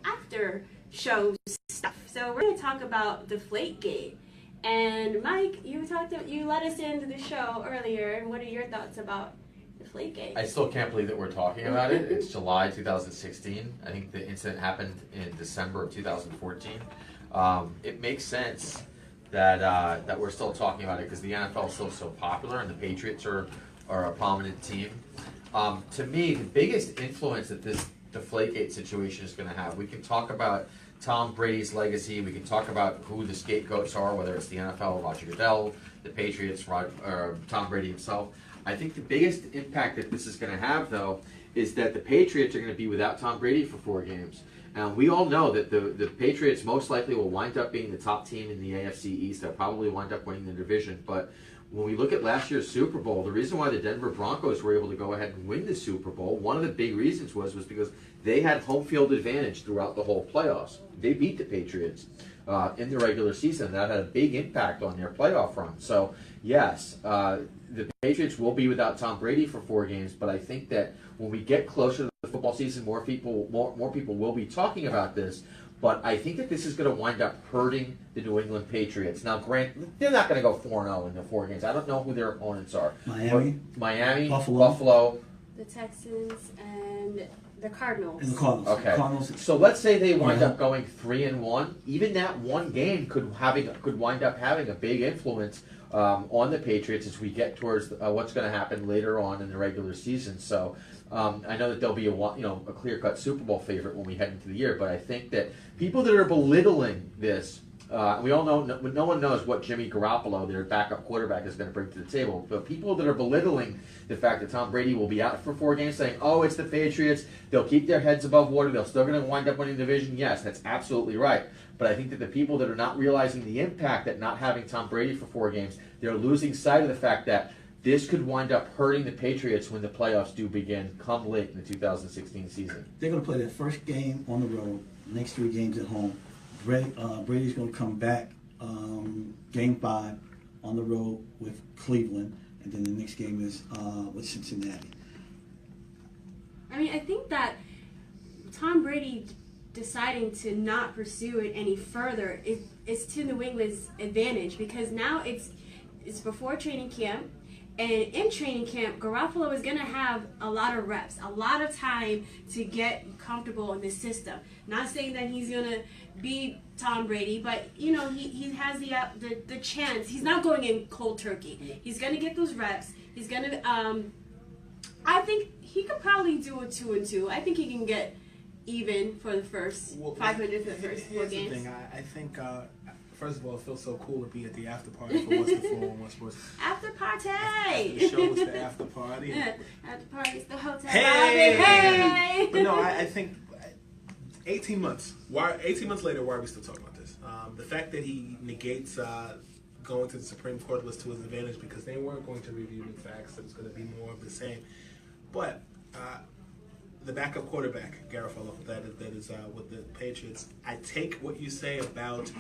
after show stuff. So we're going to talk about Deflategate. And Mike, you let us into the show earlier. What are your thoughts about Deflategate? I still can't believe that we're talking about it. It's July 2016. I think the incident happened in December of 2014. It makes sense that we're still talking about it because the NFL is still so popular and the Patriots are a prominent team. To me, the biggest influence that this Deflategate situation is going to have, we can talk about Tom Brady's legacy, we can talk about who the scapegoats are, whether it's the NFL, Roger Goodell, the Patriots, Tom Brady himself. I think the biggest impact that this is going to have, though, is that the Patriots are going to be without Tom Brady for 4 games. And we all know that the Patriots most likely will wind up being the top team in the AFC East. They'll probably wind up winning the division. But when we look at last year's Super Bowl, the reason why the Denver Broncos were able to go ahead and win the Super Bowl, one of the big reasons was because they had home field advantage throughout the whole playoffs. They beat the Patriots in the regular season. That had a big impact on their playoff run. So, yes, the Patriots will be without Tom Brady for 4 games, but I think that when we get closer to the football season, more people will be talking about this. But I think that this is going to wind up hurting the New England Patriots. Now, they're not going to go 4-0 in the 4 games. I don't know who their opponents are. Miami, Buffalo, the Texans, and the Cardinals. And the Cardinals. Okay. So let's say they wind up going 3-1. Even that one game could wind up having a big influence on the Patriots as we get towards what's going to happen later on in the regular season. So I know that there'll be a clear-cut Super Bowl favorite when we head into the year, but I think that people that are belittling this, we all know no one knows what Jimmy Garoppolo, their backup quarterback, is going to bring to the table. But people that are belittling the fact that Tom Brady will be out for 4 games, saying, "Oh, it's the Patriots. They'll keep their heads above water. They're still going to wind up winning the division." Yes, that's absolutely right. But I think that the people that are not realizing the impact that not having Tom Brady for 4 games, they're losing sight of the fact that this could wind up hurting the Patriots when the playoffs do begin come late in the 2016 season. They're going to play their first game on the road, next 3 games at home. Brady's going to come back game 5 on the road with Cleveland, and then the next game is with Cincinnati. I mean, I think that Tom Brady deciding to not pursue it any further is to New England's advantage because now it's before training camp. And in training camp, Garoppolo is going to have a lot of reps, a lot of time to get comfortable in the system. Not saying that he's going to be Tom Brady, but, he has the chance. He's not going in cold turkey. He's going to get those reps. He's going to, I think he could probably do a 2-2. I think he can get even for the first 500 for the first 4 games. Here's the thing. I think... First of all, it feels so cool to be at the after party for What's the Floor on One Sports. After party! After the show, it's the after party. After party, it's the hotel hey! lobby. Hey! But no, I think 18 months. 18 months later, why are we still talking about this? The fact that he negates going to the Supreme Court was to his advantage because they weren't going to review new facts. It was going to be more of the same. But the backup quarterback, Garoppolo, that is with the Patriots. I take what you say about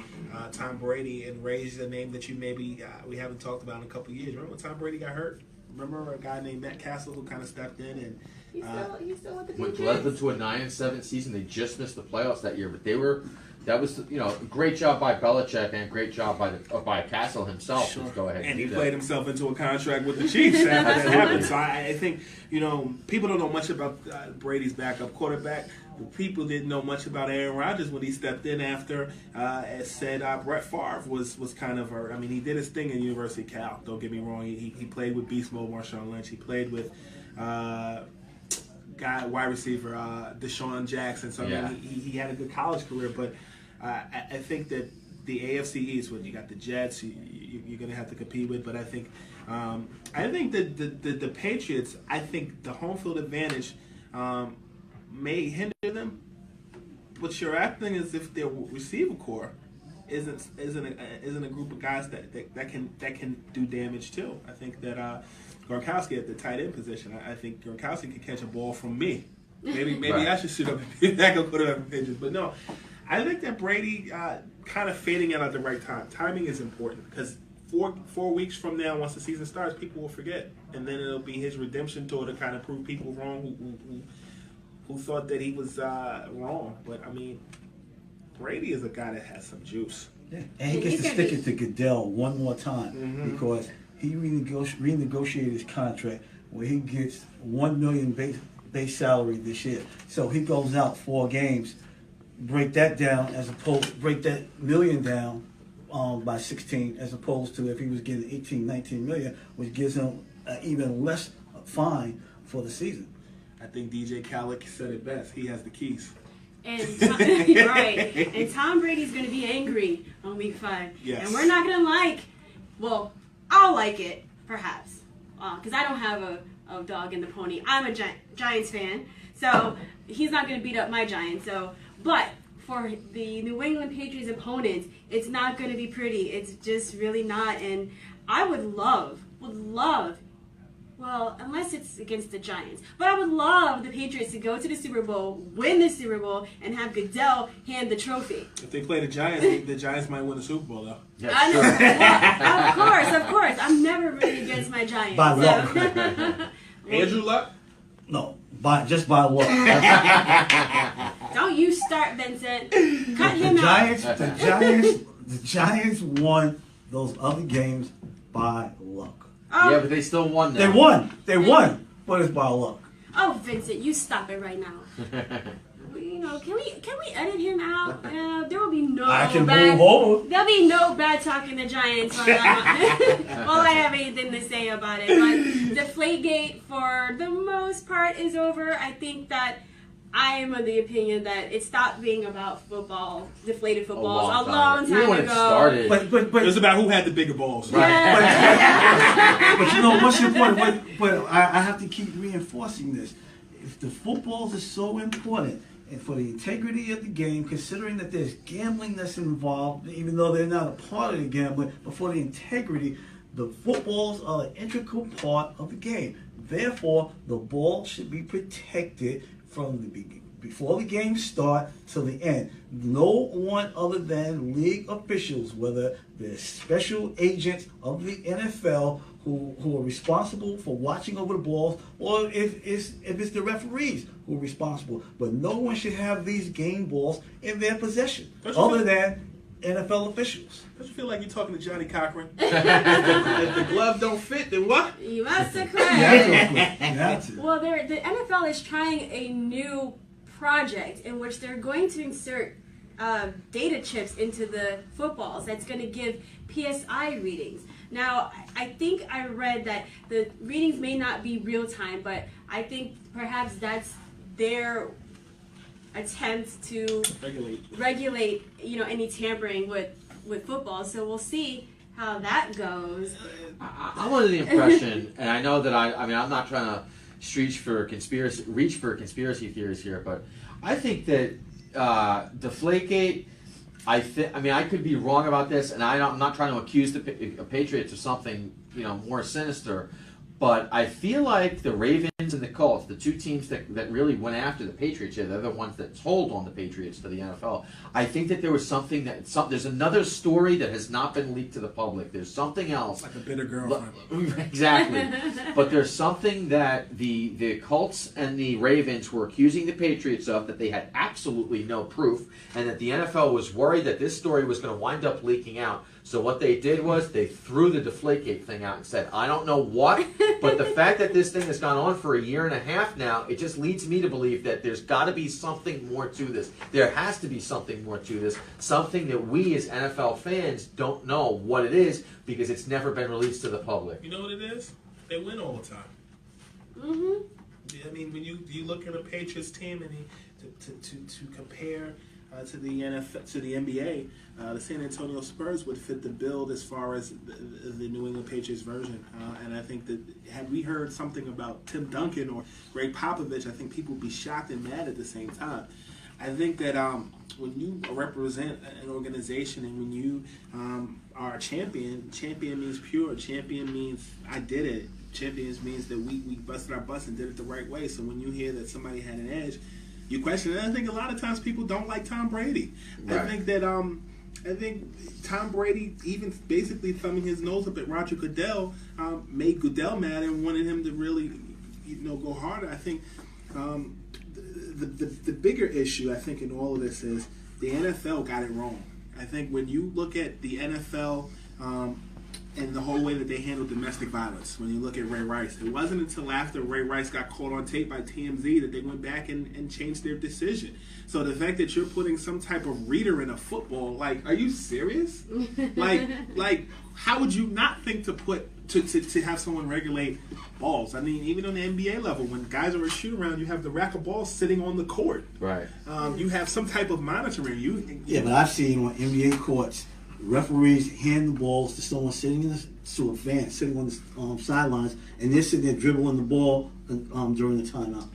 Tom Brady and raise a name that you maybe we haven't talked about in a couple of years. Remember when Tom Brady got hurt? Remember a guy named Matt Castle who kind of stepped in and he's still with the which Patriots. led them to a 9-7 season. They just missed the playoffs that year, but that was a great job by Belichick and a great job by Castle himself. Sure. To go ahead and he do played that. himself into a contract with the Chiefs after that happened. So I think people don't know much about Brady's backup quarterback. People didn't know much about Aaron Rodgers when he stepped in after, as said, Brett Favre was kind of he did his thing in University of Cal. Don't get me wrong. He played with Beast Mode Marshawn Lynch. He played with wide receiver Deshaun Jackson. So he had a good college career. But I think that the AFC East, when you got the Jets, you're going to have to compete with. But I think that the Patriots, I think the home field advantage may hinder them. What you're acting as if their receiver core isn't a group of guys that can do damage too. I think that Gronkowski at the tight end position. I think Gronkowski can catch a ball from me. Maybe right. I should shoot up and be back and put it up in pitches. But no, I think that Brady kind of fading out at the right time. Timing is important because 4 weeks from now, once the season starts, people will forget, and then it'll be his redemption tour to kind of prove people wrong who thought that he was wrong. But I mean, Brady is a guy that has some juice. Yeah. And he gets to stick it to Goodell one more time because he renegotiated his contract where he gets $1 million base salary this year. So he goes out 4 games, break that $1 million down by 16, as opposed to if he was getting 18, 19 million, which gives him even less fine for the season. I think DJ Khaled said it best. He has the keys. And right, and Tom Brady's going to be angry on week 5. Yes. And we're not going to like. Well, I'll like it perhaps, because I don't have a dog in the pony. I'm a Giants fan, so he's not going to beat up my Giants. So, but for the New England Patriots opponents, it's not going to be pretty. It's just really not. And I would love. Well, unless it's against the Giants. But I would love the Patriots to go to the Super Bowl, win the Super Bowl, and have Goodell hand the trophy. If they play the Giants, the Giants might win the Super Bowl, though. Yeah, I know. sure. Of course. I'm never rooting against my Giants. By luck. Andrew Luck? No, just by luck. Don't you start, Vincent. Cut him out. The Giants won those other games by luck. Oh, Yeah, but they still won. They won, but it's by luck. oh, Vincent, you stop it right now. Can we edit him out? There will be no I can bad, move over. There'll be no bad talking the Giants while I have anything to say about it. But Deflategate, for the most part, is over. I think that I am of the opinion that it stopped being about football, deflated footballs, a long time Even when ago. it started. But It was about who had the bigger balls. Yeah. But you know what's important? But I have to keep reinforcing this. If the footballs are so important, and for the integrity of the game, considering that there's gambling that's involved, even though they're not a part of the gambling, but for the integrity, the footballs are an integral part of the game. Therefore, the ball should be protected from the beginning, before the game start till the end. No one other than league officials, whether they're special agents of the NFL who are responsible for watching over the balls, or if it's the referees who are responsible. But no one should have these game balls in their possession, other than NFL officials. Don't you feel like you're talking to Johnny Cochran? If the glove don't fit, then what? You must have correct. That's it. Well, the NFL is trying a new project in which they're going to insert data chips into the footballs that's going to give PSI readings. Now, I think I read that the readings may not be real time, but I think perhaps that's their attempt to regulate any tampering with football. So we'll see how that goes. I'm under the impression, and I know that I'm not trying to reach for conspiracy theories here, but I think that Deflategate. I could be wrong about this, and I'm not trying to accuse the Patriots of something more sinister, but I feel like the Ravens and the Colts, the two teams that really went after the Patriots, they're the ones that told on the Patriots to the NFL. I think that there was there's another story that has not been leaked to the public. There's something else. Like a bitter girlfriend. Exactly. But there's something that the Colts and the Ravens were accusing the Patriots of that they had absolutely no proof, and that the NFL was worried that this story was going to wind up leaking out. So what they did was they threw the Deflategate thing out and said, I don't know what, but the fact that this thing has gone on for a year and a half now, it just leads me to believe that there's got to be something more to this. There has to be something more to this, something that we as NFL fans don't know what it is because it's never been released to the public. You know what it is? They win all the time. Mm-hmm. I mean, when you look at a Patriots team and to compare to the NFL, to the NBA, the San Antonio Spurs would fit the bill as far as the New England Patriots version. And I think that had we heard something about Tim Duncan or Greg Popovich, I think people would be shocked and mad at the same time. I think that when you represent an organization and when you are a champion means pure. Champion means I did it. Champions means that we busted our butts and did it the right way. So when you hear that somebody had an edge, you question it. And I think a lot of times people don't like Tom Brady. Right. I think that Tom Brady, even basically thumbing his nose up at Roger Goodell, made Goodell mad and wanted him to really, go harder. I think the bigger issue, I think, in all of this is the NFL got it wrong. I think when you look at the NFL and the whole way that they handled domestic violence, when you look at Ray Rice, it wasn't until after Ray Rice got caught on tape by TMZ that they went back and changed their decision. So the fact that you're putting some type of reader in a football, like, are you serious? like, how would you not think to put to have someone regulate balls? I mean, even on the NBA level, when guys are a shoot around, you have the rack of balls sitting on the court. Right. You have some type of monitoring. Yeah, but I've seen on NBA courts, referees hand the balls to someone sitting to a fan sitting on the sidelines, and they're sitting there dribbling the ball during the timeout.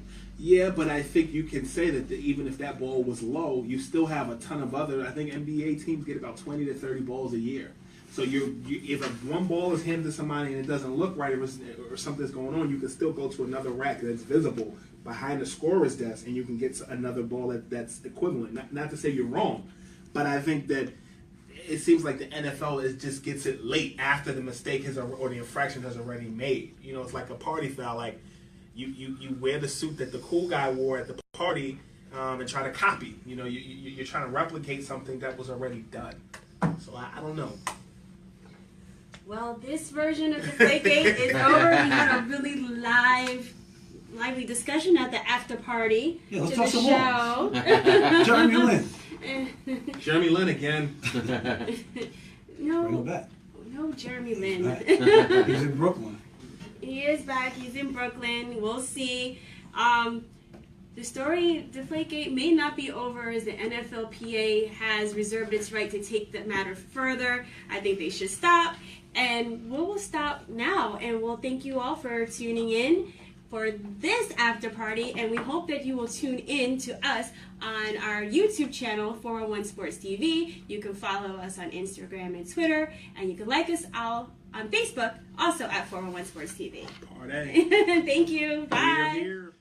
Yeah, but I think you can say that even if that ball was low, you still have a ton of other. I think NBA teams get about 20 to 30 balls a year. So if one ball is handed to somebody and it doesn't look right or something's going on, you can still go to another rack that's visible behind the scorer's desk, and you can get another ball that's equivalent. Not to say you're wrong, but I think that it seems like the NFL just gets it late after the mistake or the infraction has already made. You know, it's like a party foul. Like you wear the suit that the cool guy wore at the party and try to copy. You know, you're trying to replicate something that was already done. So I don't know. Well, this version of Deflategate is over. We had a really lively discussion at the after party Yeah, let's to talk the some show. more. Jeremy Lin. Jeremy Lin again. Bring him back. No, Jeremy Lin. Right. He's in Brooklyn. He is back. He's in Brooklyn. We'll see. The story, Deflategate, may not be over as the NFLPA has reserved its right to take the matter further. I think they should stop. And we will stop now. And we'll thank you all for tuning in for this after party. And we hope that you will tune in to us on our YouTube channel, 401 Sports TV. You can follow us on Instagram and Twitter. And you can like us all on Facebook, also at 401 Sports TV. Party. Thank you. Bye. Here.